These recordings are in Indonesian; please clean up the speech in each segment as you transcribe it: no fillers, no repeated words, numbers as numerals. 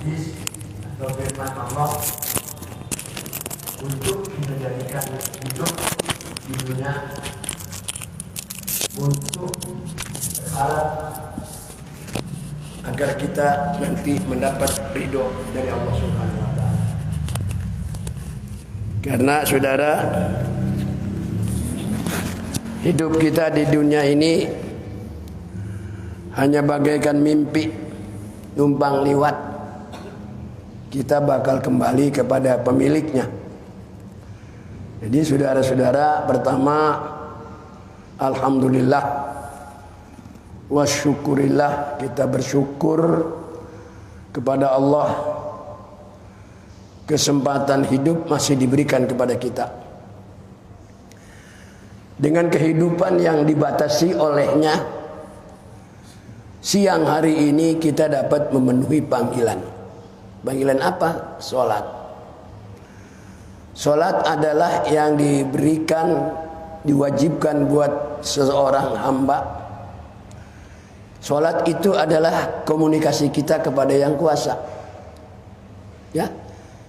hadis atau firman Allah untuk menjadikan hidup di dunia untuk berharap agar kita nanti mendapat ridho dari Allah Subhanahu wa taala. Karena saudara, hidup kita di dunia ini hanya bagaikan mimpi numpang liwat. Kita bakal kembali kepada pemiliknya. Jadi saudara-saudara, pertama alhamdulillah wa syukurillah, kita bersyukur kepada Allah, kesempatan hidup masih diberikan kepada kita. Dengan kehidupan yang dibatasi olehnya, siang hari ini kita dapat memenuhi panggilan. Panggilan apa? Sholat. Sholat adalah yang diberikan, diwajibkan buat seseorang hamba. Sholat itu adalah komunikasi kita kepada yang kuasa. Ya,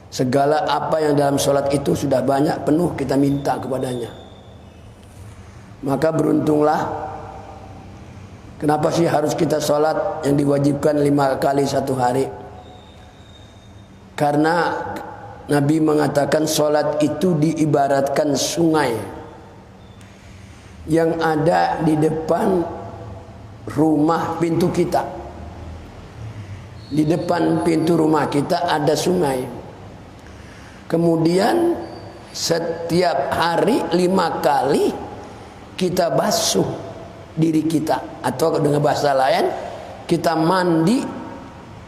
segala apa yang dalam sholat itu sudah banyak penuh kita minta kepadanya. Maka beruntunglah. Kenapa sih harus kita sholat yang diwajibkan 5 kali satu hari? Karena Nabi mengatakan sholat itu diibaratkan sungai yang ada di depan rumah pintu kita. Di depan pintu rumah kita ada sungai. Kemudian setiap hari 5 kali kita basuh diri kita, atau dengan bahasa lain kita mandi,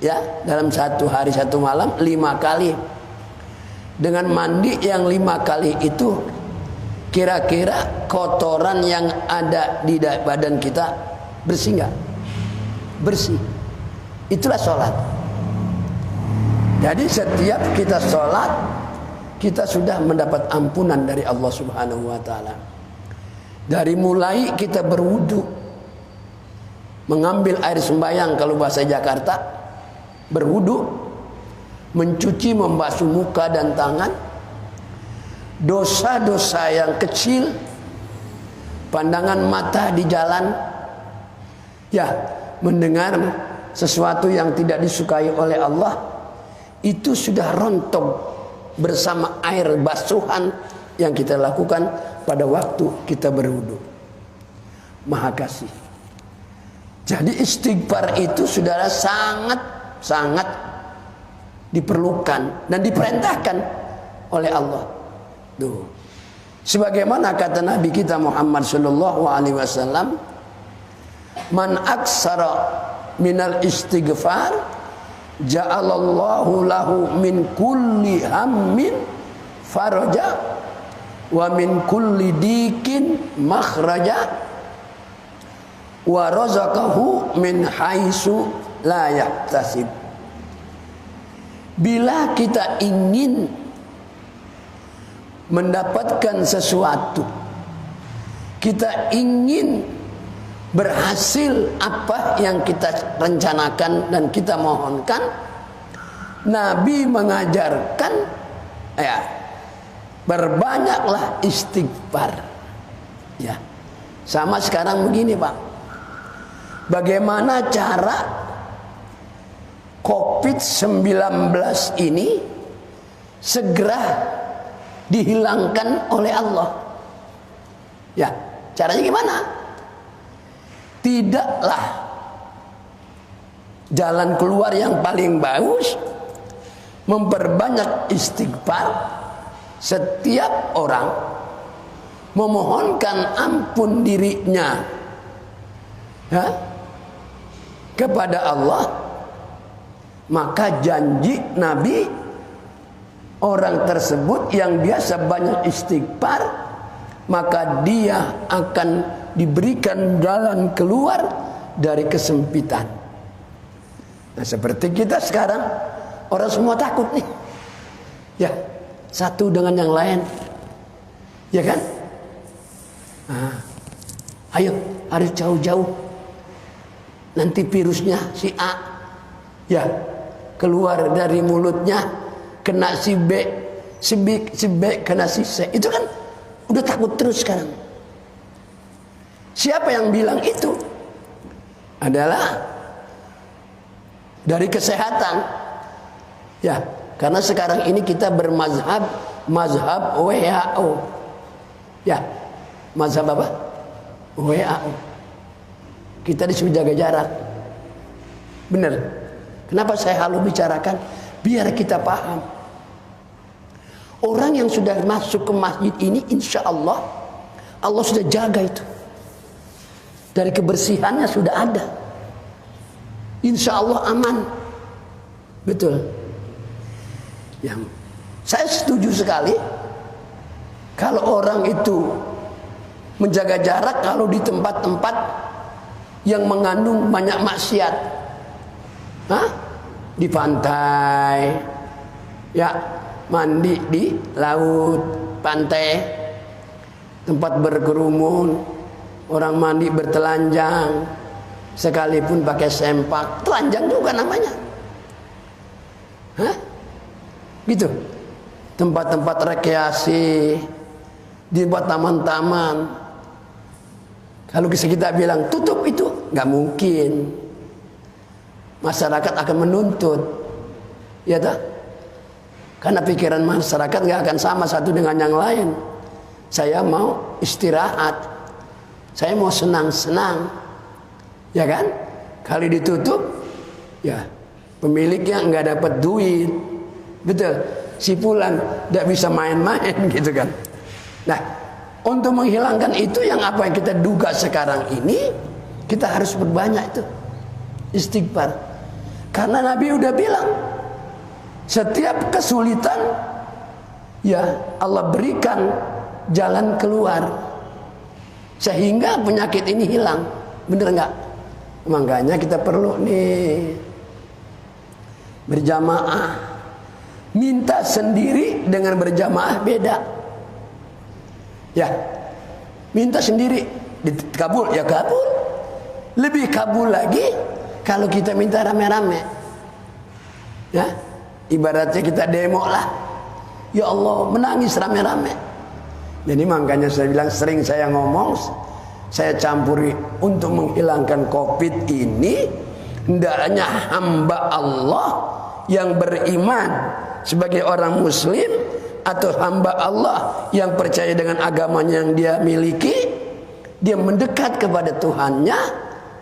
ya, dalam satu hari satu malam 5 kali. Dengan mandi yang 5 kali itu, kira-kira kotoran yang ada di badan kita bersih nggak? Bersih. Itulah sholat. Jadi setiap kita sholat, kita sudah mendapat ampunan dari Allah Subhanahu wa taala. Dari mulai kita berwudu, mengambil air sembahyang kalau bahasa Jakarta, berwudu, mencuci, membasuh muka dan tangan, dosa-dosa yang kecil, pandangan mata di jalan, ya, mendengar sesuatu yang tidak disukai oleh Allah, itu sudah rontok bersama air basuhan yang kita lakukan pada waktu kita berwudu. Maha kasih. Jadi istighfar itu saudara sangat diperlukan dan diperintahkan oleh Allah. Tuh. Sebagaimana kata Nabi kita Muhammad sallallahu alaihi wasallam, man aksara minal istighfar ja'alallahu lahu min kulli hammin faraja wa min kulli dikin makhraja wa razaqahu min haitsu la yahtasib. Bila kita ingin mendapatkan sesuatu, kita ingin berhasil apa yang kita rencanakan dan kita mohonkan, Nabi mengajarkan, ya, berbanyaklah istighfar. Ya. Sama sekarang begini, Pak. Bagaimana cara COVID-19 ini segera dihilangkan oleh Allah? Ya, caranya gimana? Tidaklah jalan keluar yang paling bagus memperbanyak istighfar. Setiap orang memohonkan ampun dirinya, ya, kepada Allah, maka janji Nabi, orang tersebut yang biasa banyak istighfar, maka dia akan diberikan jalan keluar dari kesempitan. Nah, seperti kita sekarang, orang semua takut nih, ya, satu dengan yang lain, ya kan? Nah, ayo harus jauh-jauh, nanti virusnya si A, ya, keluar dari mulutnya kena si B, si B kena si C. Itu kan udah takut terus sekarang. Siapa yang bilang itu? Adalah dari kesehatan. Ya, karena sekarang ini kita bermazhab WHO. Ya, mazhab apa? WHO. Kita disuruh jaga jarak. Benar. Kenapa saya selalu bicarakan? Biar kita paham. Orang yang sudah masuk ke masjid ini, insya Allah, Allah sudah jaga itu. Dari kebersihannya sudah ada. Insya Allah aman. Betul. Yang saya setuju sekali. Kalau orang itu menjaga jarak, kalau di tempat-tempat yang mengandung banyak maksiat, di pantai, ya, mandi di laut, pantai, tempat berkerumun, orang mandi bertelanjang, sekalipun pakai sempak, telanjang juga namanya. Gitu. Tempat-tempat rekreasi, di tempat taman-taman. Kalau kita bilang tutup itu, nggak mungkin. Masyarakat akan menuntut, ya tak? Karena pikiran masyarakat nggak akan sama satu dengan yang lain. Saya mau istirahat, saya mau senang-senang, ya kan? Kali ditutup, ya pemiliknya nggak dapat duit, betul? Si Fulan tidak bisa main-main, gitu kan? Nah, untuk menghilangkan itu yang apa yang kita duga sekarang ini, kita harus berbanyak itu istighfar. Karena Nabi udah bilang, setiap kesulitan, ya Allah berikan jalan keluar sehingga penyakit ini hilang. Bener nggak? Makanya kita perlu nih berjamaah. Minta sendiri dengan berjamaah beda. Ya, minta sendiri kabul, ya kabul. Lebih kabul lagi kalau kita minta rame-rame. Ya, ibaratnya kita demo lah. Ya Allah, menangis rame-rame. Jadi makanya saya bilang, sering saya ngomong, saya campuri untuk menghilangkan COVID ini, hendaknya hamba Allah yang beriman sebagai orang muslim, atau hamba Allah yang percaya dengan agamanya yang dia miliki, dia mendekat kepada Tuhannya,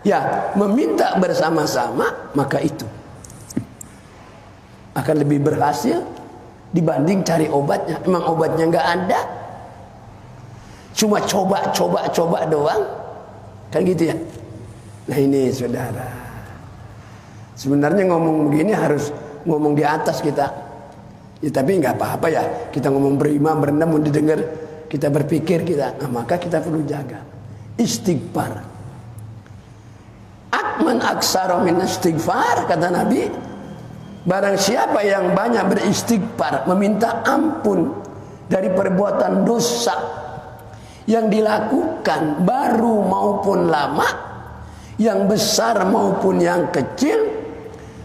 ya meminta bersama-sama, maka itu akan lebih berhasil dibanding cari obatnya. Memang obatnya nggak ada, cuma coba doang, kan gitu ya. Nah ini saudara, sebenarnya ngomong begini harus ngomong di atas kita. Ya, tapi nggak apa-apa ya, kita ngomong berlima, berenam, mau didengar, kita berpikir kita, nah, maka kita perlu jaga istighfar. Akman aksaro min istighfar, kata Nabi, barang siapa yang banyak beristighfar, meminta ampun dari perbuatan dosa yang dilakukan baru maupun lama, yang besar maupun yang kecil,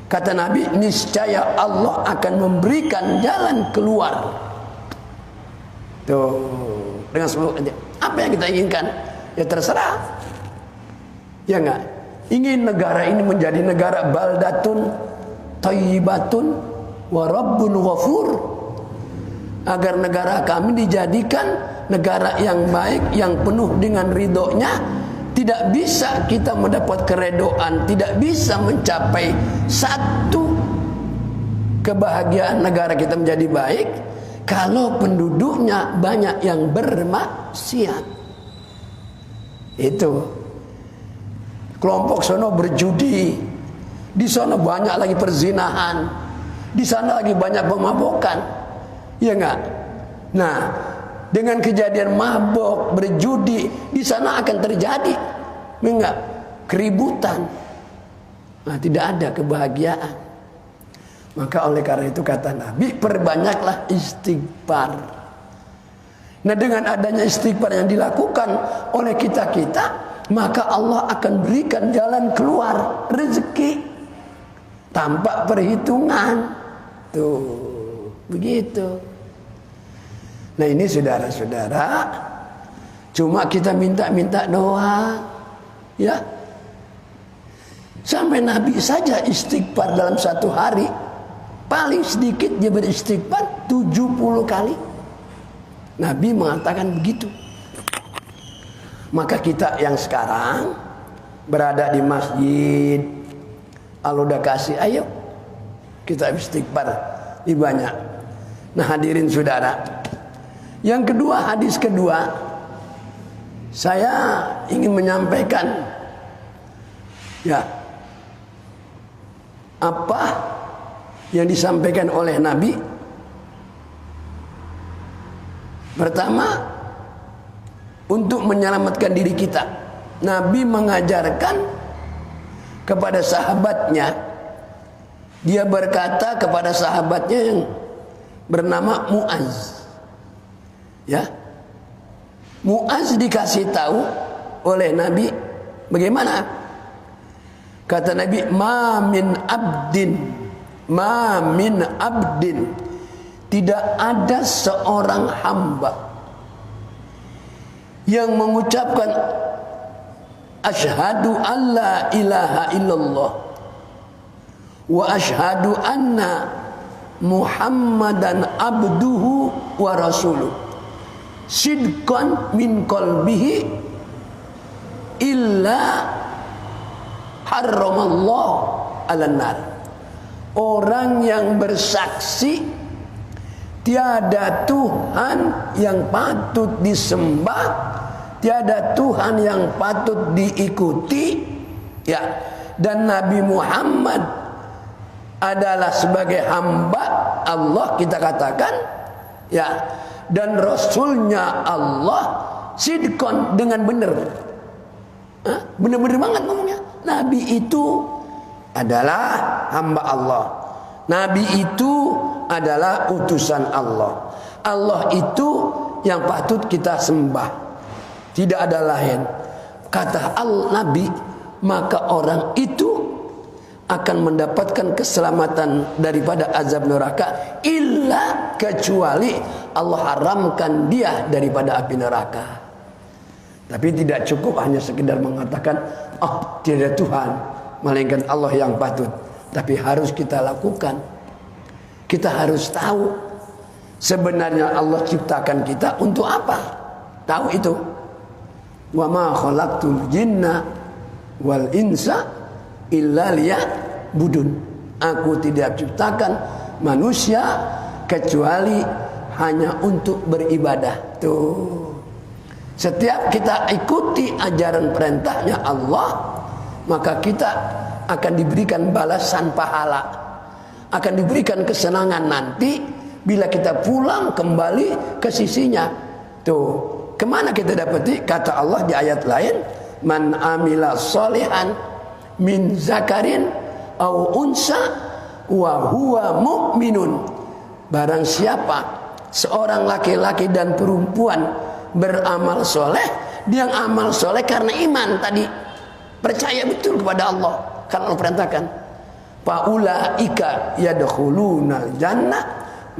kata Nabi, niscaya Allah akan memberikan jalan keluar. Tuh, dengan seluruh apa yang kita inginkan, ya terserah. Ya enggak? Ingin negara ini menjadi negara baldatun thayyibatun wa rabbun ghafur. Agar negara kami dijadikan negara yang baik, yang penuh dengan ridhonya. Tidak bisa kita mendapat keredoan, tidak bisa mencapai satu kebahagiaan negara kita menjadi baik kalau penduduknya banyak yang bermaksiat. Itu kelompok sono berjudi, di sana banyak lagi perzinahan, di sana lagi banyak pemabokan, ya enggak? Nah, dengan kejadian mabok, berjudi, di sana akan terjadi enggak keributan. Nah, tidak ada kebahagiaan. Maka oleh karena itu kata Nabi, perbanyaklah istighfar. Nah, dengan adanya istighfar yang dilakukan oleh kita, maka Allah akan berikan jalan keluar rezeki. tanpa perhitungan. Tuh, begitu. Nah ini saudara-saudara, cuma kita minta-minta doang, ya. Sampai Nabi saja istighfar dalam satu hari, paling sedikit dia beristighfar 70 kali. Nabi mengatakan begitu. Maka kita yang sekarang berada di masjid, Allah udah kasih, ayo kita istighfar di banyak. Nah hadirin saudara, yang kedua, hadis kedua, saya ingin menyampaikan ya apa yang disampaikan oleh Nabi. Pertama, untuk menyelamatkan diri kita, Nabi mengajarkan kepada sahabatnya. Dia berkata kepada sahabatnya yang bernama Muaz, ya, Muaz dikasih tahu oleh Nabi bagaimana? Kata Nabi, ma min abdin, tidak ada seorang hamba yang mengucapkan asyhadu alla ilaha illallah wa asyhadu anna Muhammadan abduhu wa rasuluh sidqan min qalbihi illa harramallahu 'alan nar. Orang yang bersaksi tiada Tuhan yang patut disembah, tiada Tuhan yang patut diikuti, ya, dan Nabi Muhammad adalah sebagai hamba Allah, kita katakan, ya, dan Rasulnya Allah, sidqon, dengan benar. Benar-benar banget ngomongnya. Nabi itu adalah hamba Allah. Nabi itu adalah utusan Allah. Allah itu yang patut kita sembah, tidak ada lain. Kata Nabi, maka orang itu akan mendapatkan keselamatan daripada azab neraka, illa, kecuali Allah haramkan dia daripada api neraka. Tapi tidak cukup hanya sekedar mengatakan, oh tidak Tuhan, melainkan Allah yang patut. Tapi harus kita lakukan. Kita harus tahu sebenarnya Allah ciptakan kita untuk apa. Tahu itu. Wa ma khalaqtul jinna wal insa illa liya'budun. Aku tidak ciptakan manusia kecuali hanya untuk beribadah. Tuh. Setiap kita ikuti ajaran perintahnya Allah, maka kita akan diberikan balasan pahala, akan diberikan kesenangan nanti bila kita pulang kembali ke sisinya. Tuh, kemana kita dapati? Kata Allah di ayat lain, man amila sholihan min zakarin au unsa wa huwa mu'minun. Barang siapa seorang laki-laki dan perempuan beramal soleh, dia yang amal soleh karena iman tadi, percaya betul kepada Allah karena Allah perintahkan. Faulaika yadkhulunal jannah,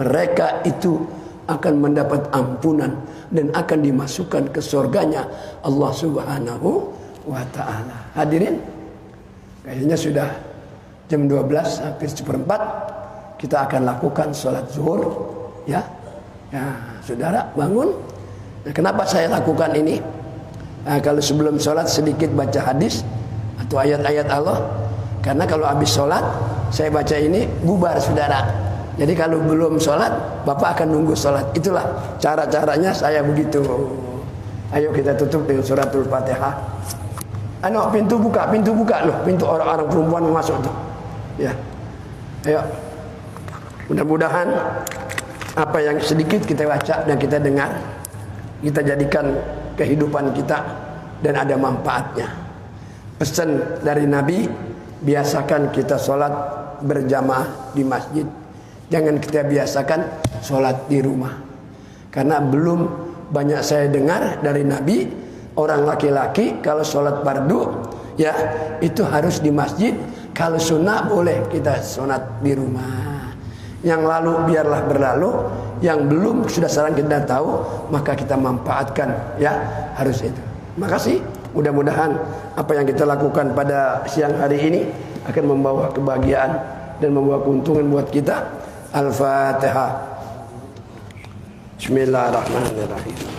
mereka itu akan mendapat ampunan dan akan dimasukkan ke surganya Allah Subhanahu wa ta'ala. Hadirin, kayaknya sudah jam 12 hampir seperempat. Kita akan lakukan sholat zuhur, ya. Ya, saudara bangun. Nah, kenapa saya lakukan ini? Nah, kalau sebelum sholat sedikit baca hadis atau ayat-ayat Allah. Karena kalau habis sholat saya baca ini, bubar saudara. Jadi kalau belum sholat, Bapak akan nunggu sholat. Itulah cara-caranya saya begitu. Ayo kita tutup dengan suratul Fatihah. Pintu buka loh. Pintu orang-orang perempuan masuk tuh. Ya. Ayo. Mudah-mudahan apa yang sedikit kita baca dan kita dengar, kita jadikan kehidupan kita dan ada manfaatnya. Pesan dari Nabi, biasakan kita sholat berjamaah di masjid. Jangan kita biasakan sholat di rumah. Karena belum banyak saya dengar dari Nabi, orang laki-laki kalau sholat fardu, ya itu harus di masjid. Kalau sunnah boleh kita sunat di rumah. Yang lalu biarlah berlalu, yang belum sudah sekarang kita tahu, maka kita manfaatkan, ya, harus itu. Makasih. Mudah-mudahan apa yang kita lakukan pada siang hari ini akan membawa kebahagiaan dan membawa keuntungan buat kita. Al-Fatihah. Bismillahirrahmanirrahim.